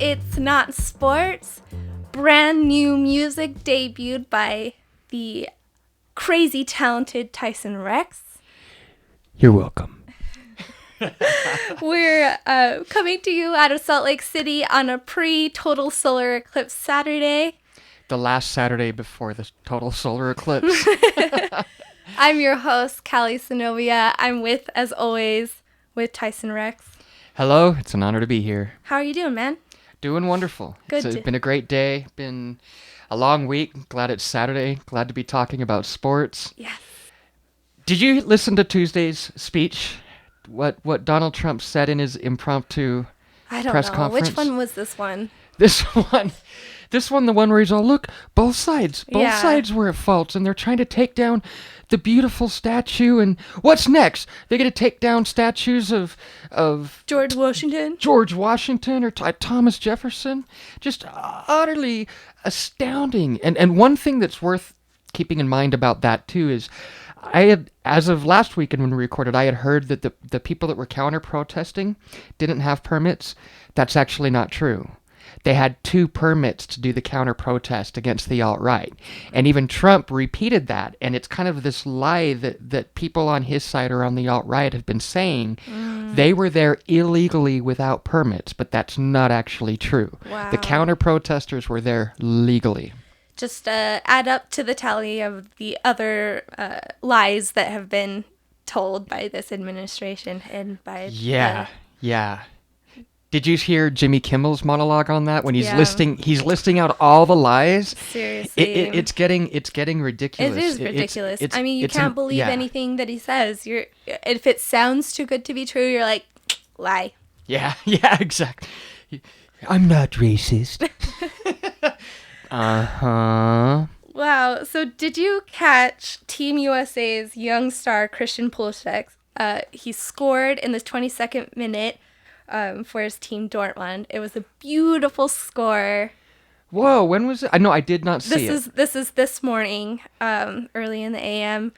It's Not Sports. Brand new music debuted by the crazy talented Tyson Rex. You're welcome. We're coming to you out of Salt Lake City on a pre-total solar eclipse Saturday. The last Saturday before the total solar eclipse. I'm your host, Callie Sinovia. I'm as always, with Tyson Rex. Hello, it's an honor to be here. How are you doing, man? Doing wonderful. Good. It's been a great day. Been a long week. Glad it's Saturday. Glad to be talking about sports. Yes. Did you listen to Tuesday's speech? What Donald Trump said in his impromptu press conference? Which one was this one? This one, the one where he's all, look, both sides were at fault, and they're trying to take down the beautiful statue, and what's next? They're going to take down statues of George Washington or Thomas Jefferson. Just utterly astounding. And one thing that's worth keeping in mind about that, too, is I had, as of last weekend when we recorded, I had heard that the people that were counter-protesting didn't have permits. That's actually not true. They had 2 permits to do the counter-protest against the alt-right. And even Trump repeated that. And it's kind of this lie that people on his side or on the alt-right have been saying. They were there illegally without permits, but that's not actually true. Wow. The counter-protesters were there legally. Just add up to the tally of the other lies that have been told by this administration and by... Yeah. Did you hear Jimmy Kimmel's monologue on that when he's listing out all the lies? Seriously, it's getting ridiculous. It is ridiculous. I mean, you can't believe anything that he says. If it sounds too good to be true, you're like, lie. Yeah, exactly. I'm not racist. Wow. So, did you catch Team USA's young star Chirstian Pulisic? He scored in the 22nd minute. For his team Dortmund. It was a beautiful score. Whoa, when was it? I did not see it. This is this morning, early in the AM.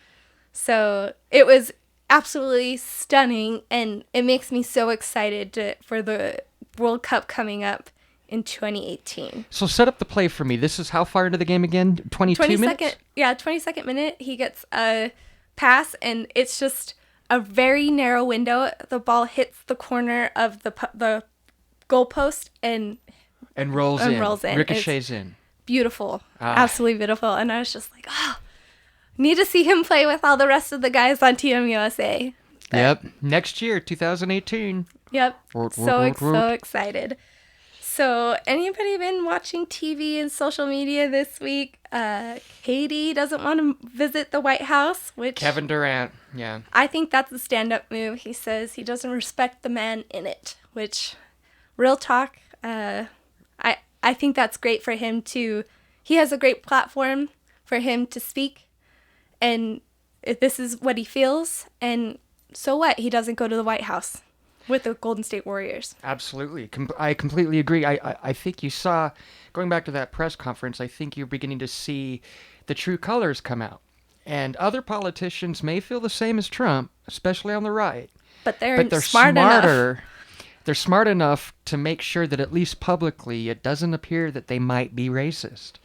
So it was absolutely stunning, and it makes me so excited for the World Cup coming up in 2018. So set up the play for me. This is how far into the game again? 22 minutes? 22nd minute. He gets a pass, and it's just a very narrow window. The ball hits the corner of the goalpost and rolls in. Ricochets in. Beautiful. Absolutely beautiful. And I was just like, need to see him play with all the rest of the guys on Team USA. But, yep. Next year, 2018. Yep. So excited. So, anybody been watching TV and social media this week? Katie doesn't want to visit the White House, which... Kevin Durant, yeah. I think that's a stand-up move. He says he doesn't respect the man in it, which, real talk, I think that's great for him to... He has a great platform for him to speak, and if this is what he feels, and so what? He doesn't go to the White House with the Golden State Warriors. Absolutely. I completely agree. I think you saw, going back to that press conference, I think you're beginning to see the true colors come out. And other politicians may feel the same as Trump, especially on the right. But they're smarter. They're smart enough to make sure that at least publicly it doesn't appear that they might be racist.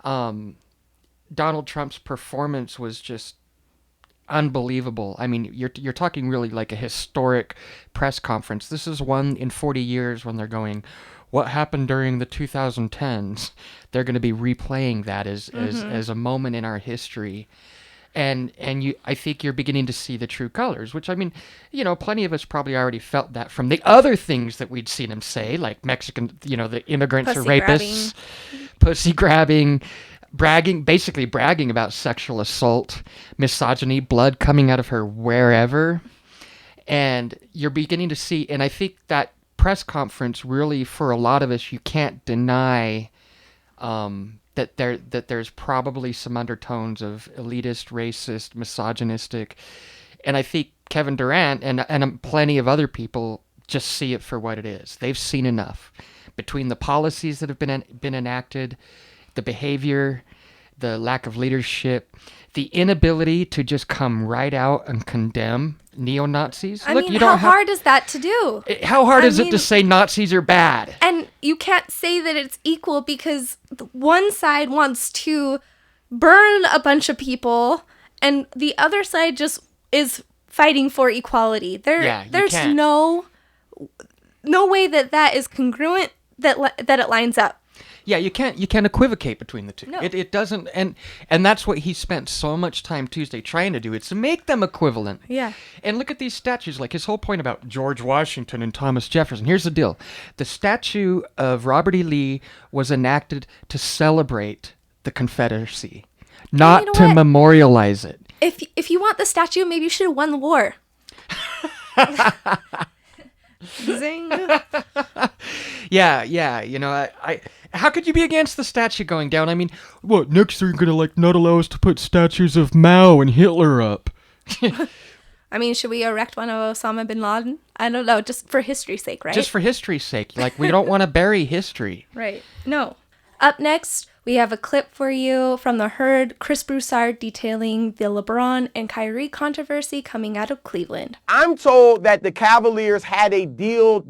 Donald Trump's performance was just unbelievable. I mean, you're talking really like a historic press conference. This is one in 40 years when they're going, what happened during the 2010s? They're going to be replaying that as a moment in our history. And I think you're beginning to see the true colors, which, I mean, plenty of us probably already felt that from the other things that we'd seen him say, like Mexican, the immigrants are rapists, pussy grabbing, basically bragging about sexual assault, misogyny, blood coming out of her wherever. And you're beginning to see, and I think that press conference really, for a lot of us, you can't deny that there's probably some undertones of elitist, racist, misogynistic. And I think Kevin Durant and plenty of other people just see it for what it is. They've seen enough. Between the policies that have been enacted, the behavior, the lack of leadership, the inability to just come right out and condemn neo-Nazis. I mean, how hard is that to do? How hard is it to say Nazis are bad? And you can't say that it's equal because one side wants to burn a bunch of people and the other side just is fighting for equality. There's no way that is congruent, that it lines up. Yeah, you can't equivocate between the two. No. It doesn't, and that's what he spent so much time Tuesday trying to do. It's to make them equivalent. Yeah. And look at these statues, like his whole point about George Washington and Thomas Jefferson. Here's the deal. The statue of Robert E. Lee was enacted to celebrate the Confederacy, not to memorialize it. If you want the statue, maybe you should have won the war. Zing. Yeah. I how could you be against the statue going down? I mean, what, next they're gonna not allow us to put statues of Mao and Hitler up? I mean, should we erect one of Osama bin Laden? I don't know, just for history's sake, right? Just for history's sake. We don't want to bury history. Right. No. Up next, we have a clip for you from The Herd, Chris Broussard detailing the LeBron and Kyrie controversy coming out of Cleveland. I'm told that the Cavaliers had a deal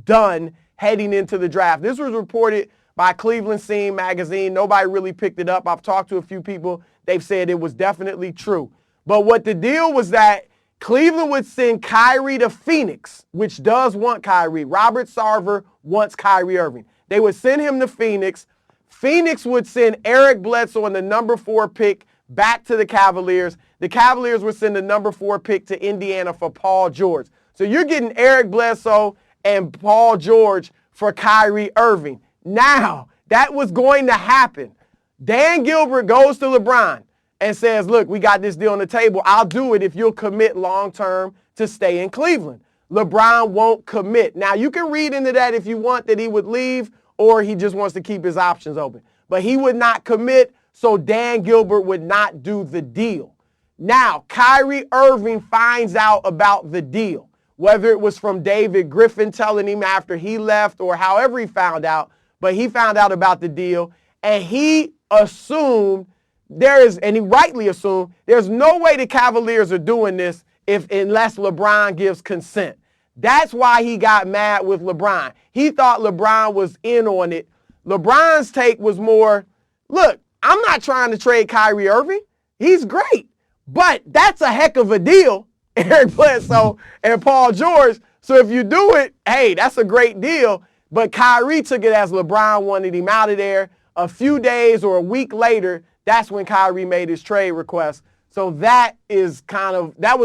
done heading into the draft. This was reported by Cleveland Scene magazine. Nobody really picked it up. I've talked to a few people. They've said it was definitely true. But what the deal was that Cleveland would send Kyrie to Phoenix, which does want Kyrie. Robert Sarver wants Kyrie Irving. They would send him to Phoenix. Phoenix would send Eric Bledsoe and the number 4 pick back to the Cavaliers. The Cavaliers would send the number 4 pick to Indiana for Paul George. So you're getting Eric Bledsoe and Paul George for Kyrie Irving. Now, that was going to happen. Dan Gilbert goes to LeBron and says, look, we got this deal on the table. I'll do it if you'll commit long-term to stay in Cleveland. LeBron won't commit. Now, you can read into that if you want that he would leave or he just wants to keep his options open. But he would not commit, so Dan Gilbert would not do the deal. Now, Kyrie Irving finds out about the deal, whether it was from David Griffin telling him after he left or however he found out, but he found out about the deal, and he assumed and he rightly assumed, there's no way the Cavaliers are doing this unless LeBron gives consent. That's why he got mad with LeBron. He thought LeBron was in on it. LeBron's take was more, look, I'm not trying to trade Kyrie Irving. He's great, but that's a heck of a deal, Eric Bledsoe and Paul George. So if you do it, hey, that's a great deal. But Kyrie took it as LeBron wanted him out of there. A few days or a week later, that's when Kyrie made his trade request. So that was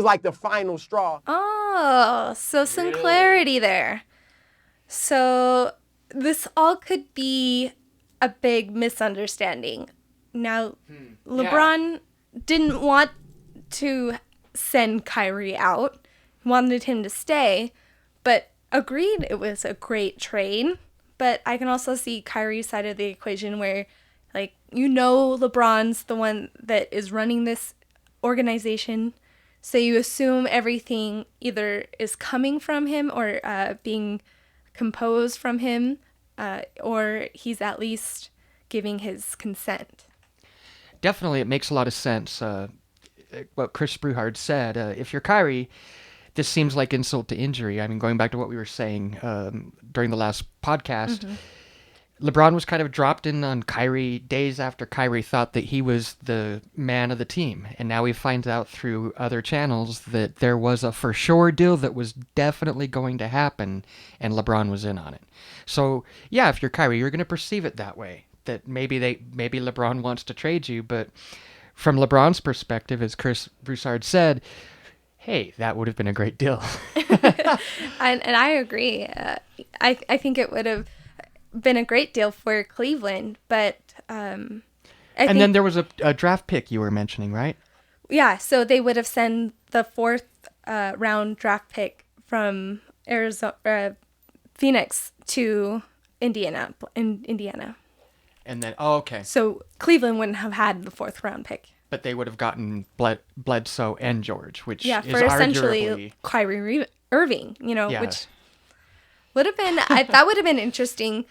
like the final straw. Oh, so some clarity there. So this all could be a big misunderstanding. Now, LeBron didn't want to send Kyrie out, wanted him to stay, but agreed it was a great trade. But I can also see Kyrie's side of the equation where, LeBron's the one that is running this organization. So you assume everything either is coming from him or being composed from him, or he's at least giving his consent. Definitely, it makes a lot of sense. What Chris Broussard said, if you're Kyrie, this seems like insult to injury. I mean, going back to what we were saying during the last podcast, LeBron was kind of dropped in on Kyrie days after Kyrie thought that he was the man of the team. And now he finds out through other channels that there was a for sure deal that was definitely going to happen, and LeBron was in on it. So, yeah, if you're Kyrie, you're going to perceive it that way, that maybe LeBron wants to trade you. But from LeBron's perspective, as Chris Broussard said, hey, that would have been a great deal. And I agree. I think it would have been a great deal for Cleveland, but then there was a draft pick you were mentioning, right? Yeah, so they would have sent the 4th round draft pick from Phoenix to Indiana. And then, okay. So Cleveland wouldn't have had the 4th round pick. But they would have gotten Bledsoe and George, which is for essentially Kyrie Irving, which would have been, that would have been interesting,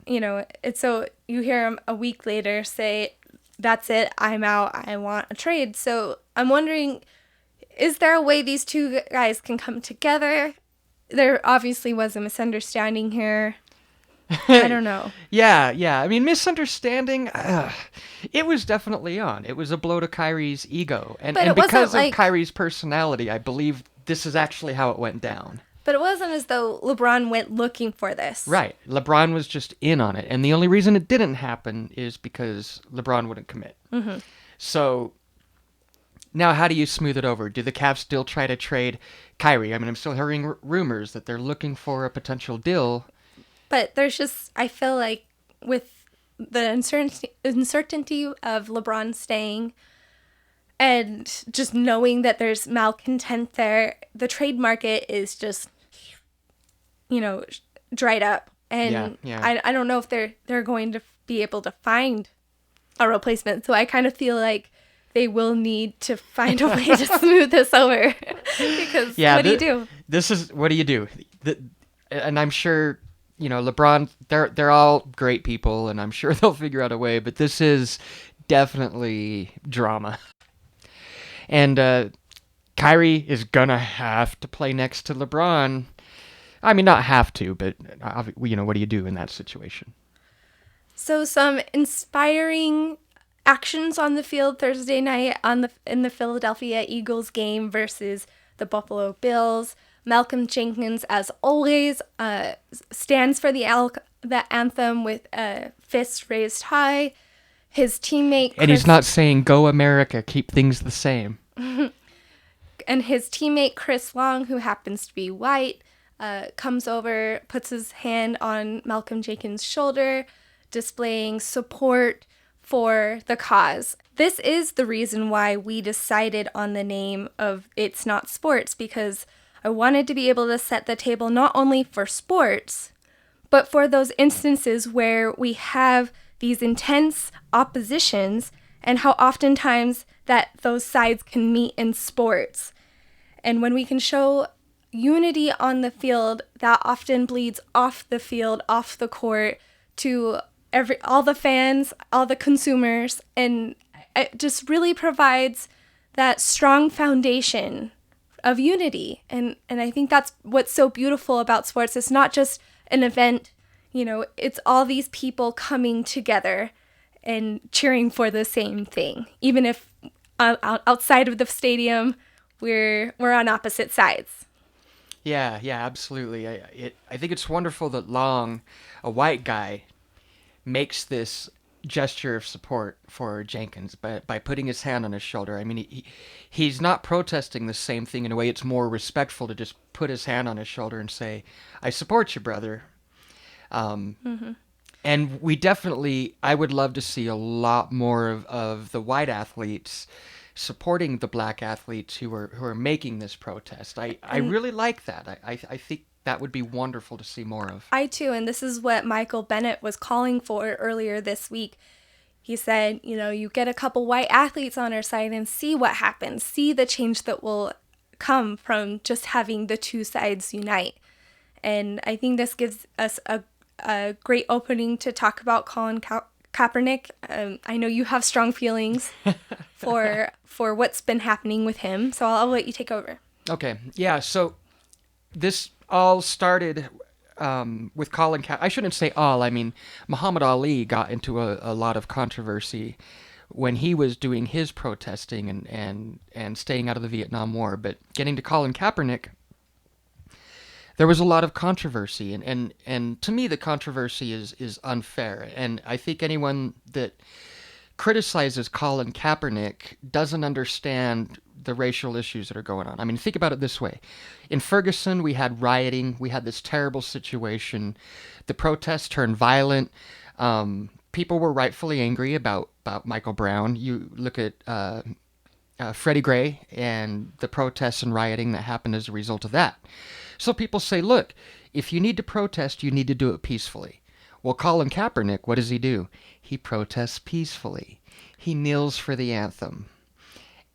and so you hear him a week later say, that's it, I'm out, I want a trade. So I'm wondering, is there a way these two guys can come together? There obviously was a misunderstanding here. I don't know. Yeah. I mean, misunderstanding, it was definitely on. It was a blow to Kyrie's ego. And because of Kyrie's personality, I believe this is actually how it went down. But it wasn't as though LeBron went looking for this. Right. LeBron was just in on it. And the only reason it didn't happen is because LeBron wouldn't commit. Mm-hmm. So now how do you smooth it over? Do the Cavs still try to trade Kyrie? I mean, I'm still hearing rumors that they're looking for a potential deal. But there's just, I feel like with the uncertainty of LeBron staying and just knowing that there's malcontent there, the trade market is just, dried up. And I don't know if they're going to be able to find a replacement. So I kind of feel like they will need to find a way to smooth this over. Because what do you do? What do you do? And I'm sure... LeBron, they're all great people, and I'm sure they'll figure out a way, but this is definitely drama. And Kyrie is gonna have to play next to LeBron. I mean, not have to, but, what do you do in that situation? So some inspiring actions on the field Thursday night in the Philadelphia Eagles game versus the Buffalo Bills. Malcolm Jenkins, as always, stands for the anthem with fists raised high. His teammate... And he's not saying, "Go America, keep things the same." And his teammate Chris Long, who happens to be white, comes over, puts his hand on Malcolm Jenkins' shoulder, displaying support for the cause. This is the reason why we decided on the name of It's Not Sports, because I wanted to be able to set the table not only for sports, but for those instances where we have these intense oppositions and how oftentimes that those sides can meet in sports. And when we can show unity on the field, that often bleeds off the field, off the court, to all the fans, all the consumers, and it just really provides that strong foundation of unity. And I think that's what's so beautiful about sports. It's not just an event, it's all these people coming together and cheering for the same thing. Even if outside of the stadium, we're on opposite sides. Yeah, absolutely. I think it's wonderful that Long, a white guy, makes this gesture of support for Jenkins by putting his hand on his shoulder. I mean, he's not protesting the same thing. In a way, it's more respectful to just put his hand on his shoulder and say, "I support you, brother." And I would love to see a lot more of the white athletes supporting the black athletes who are making this protest. I really like that. I think that would be wonderful to see more of. I too, and this is what Michael Bennett was calling for earlier this week. He said, you get a couple white athletes on our side and see what happens. See the change that will come from just having the two sides unite. And I think this gives us a great opening to talk about Colin Kaepernick. I know you have strong feelings for what's been happening with him, so I'll let you take over. Okay, yeah, so this all started with Colin Kaepernick. I shouldn't say all. I mean, Muhammad Ali got into a lot of controversy when he was doing his protesting and staying out of the Vietnam War. But getting to Colin Kaepernick, there was a lot of controversy. And to me, the controversy is unfair. And I think anyone that criticizes Colin Kaepernick doesn't understand the racial issues that are going on. I mean, think about it this way. In Ferguson, we had rioting. We had this terrible situation. The protests turned violent. People were rightfully angry about Michael Brown. You look at Freddie Gray and the protests and rioting that happened as a result of that. So people say, look, if you need to protest, you need to do it peacefully. Well, Colin Kaepernick, what does he do? He protests peacefully. He kneels for the anthem.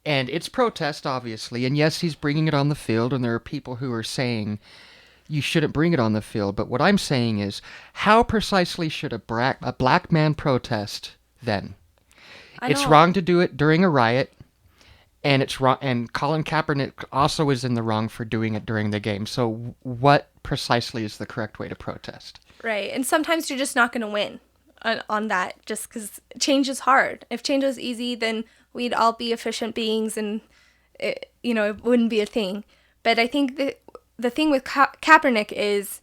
And it's protest, obviously, and yes, he's bringing it on the field, and there are people who are saying you shouldn't bring it on the field. But what I'm saying is, how precisely should a black man protest then? It's wrong to do it during a riot, and it's wrong. And Colin Kaepernick also is in the wrong for doing it during the game. So what precisely is the correct way to protest? Right, and sometimes you're just not going to win on that, just because change is hard. If change was easy, then we'd all be efficient beings, and it wouldn't be a thing. But I think the thing with Kaepernick is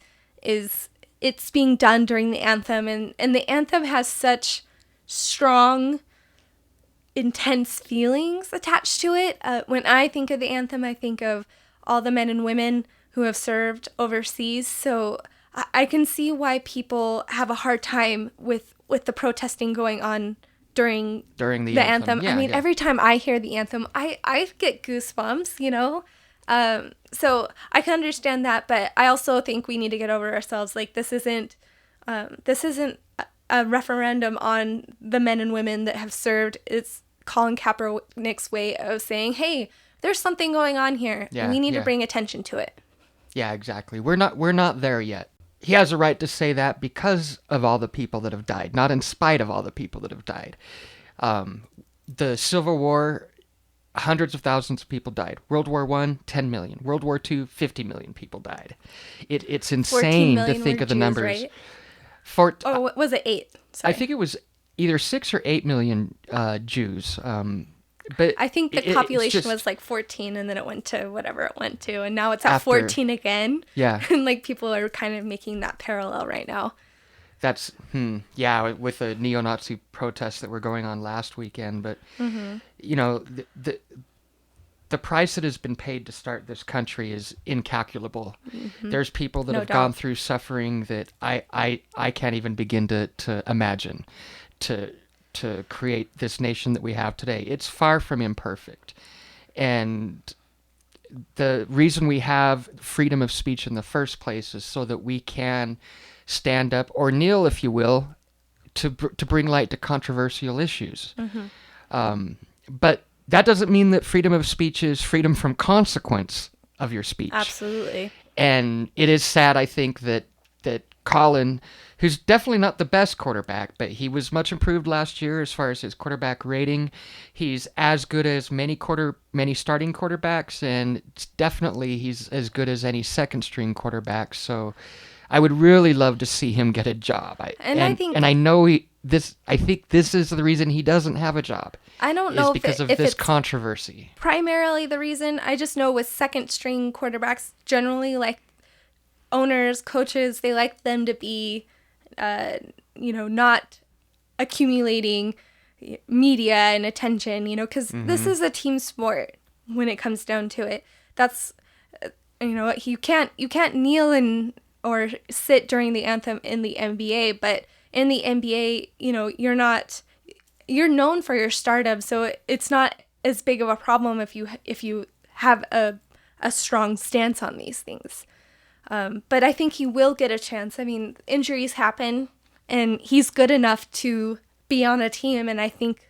it's being done during the anthem, and the anthem has such strong, intense feelings attached to it. When I think of the anthem, I think of all the men and women who have served overseas. So I can see why people have a hard time with the protesting going on during the anthem. Yeah, I mean, every time I hear the anthem, I get goosebumps, So I can understand that, but I also think we need to get over ourselves. Like, this isn't a referendum on the men and women that have served. It's Colin Kaepernick's way of saying, hey, there's something going on here. Yeah, we need to bring attention to it. Yeah, exactly. We're not there yet. He has a right to say that because of all the people that have died, not in spite of all the people that have died. The Civil War, hundreds of thousands of people died. World War I, 10 million. World War II, 50 million people died. It's insane to think of the Jews, numbers. Right? Was it 8? Sorry. I think it was either 6 or 8 million Jews. But I think the population was like 14, and then it went to whatever it went to, and now it's at 14 again. Yeah. And like people are kind of making that parallel right now. That's with the neo-Nazi protests that were going on last weekend, but the price that has been paid to start this country is incalculable. Mm-hmm. There's people that have gone through suffering that I can't even begin to imagine to create this nation that we have today. It's far from imperfect. And the reason we have freedom of speech in the first place is so that we can stand up, or kneel, if you will, to bring light to controversial issues. Mm-hmm. But that doesn't mean that freedom of speech is freedom from consequence of your speech. Absolutely. And it is sad, I think, that Colin, who's definitely not the best quarterback, but he was much improved last year as far as his quarterback rating. He's as good as many starting quarterbacks, and definitely he's as good as any second-string quarterback. So I would really love to see him get a job. I think this is the reason he doesn't have a job. I don't know because of this controversy. Primarily the reason. I just know with second-string quarterbacks, generally, like, owners, coaches, they like them to be, not accumulating media and attention, because this is a team sport when it comes down to it. That's, you can't kneel or sit during the anthem in the NBA, but in the NBA, you're known for your stardom, so it's not as big of a problem if you have a strong stance on these things. But I think he will get a chance. I mean, injuries happen, and he's good enough to be on a team. And I think,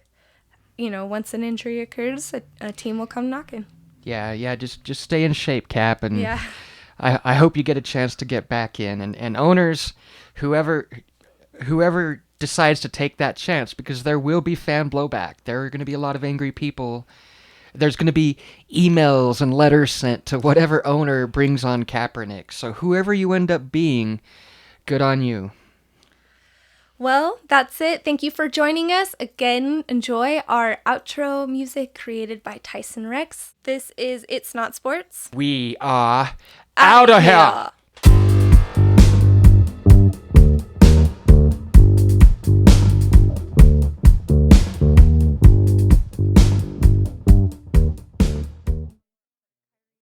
once an injury occurs, a team will come knocking. Yeah. Just stay in shape, Cap, and I hope you get a chance to get back in. And owners, whoever decides to take that chance, because there will be fan blowback. There are going to be a lot of angry people. There's going to be emails and letters sent to whatever owner brings on Kaepernick. So whoever you end up being, good on you. Well, that's it. Thank you for joining us. Again, enjoy our outro music created by Tyson Rex. This is It's Not Sports. We are out of here.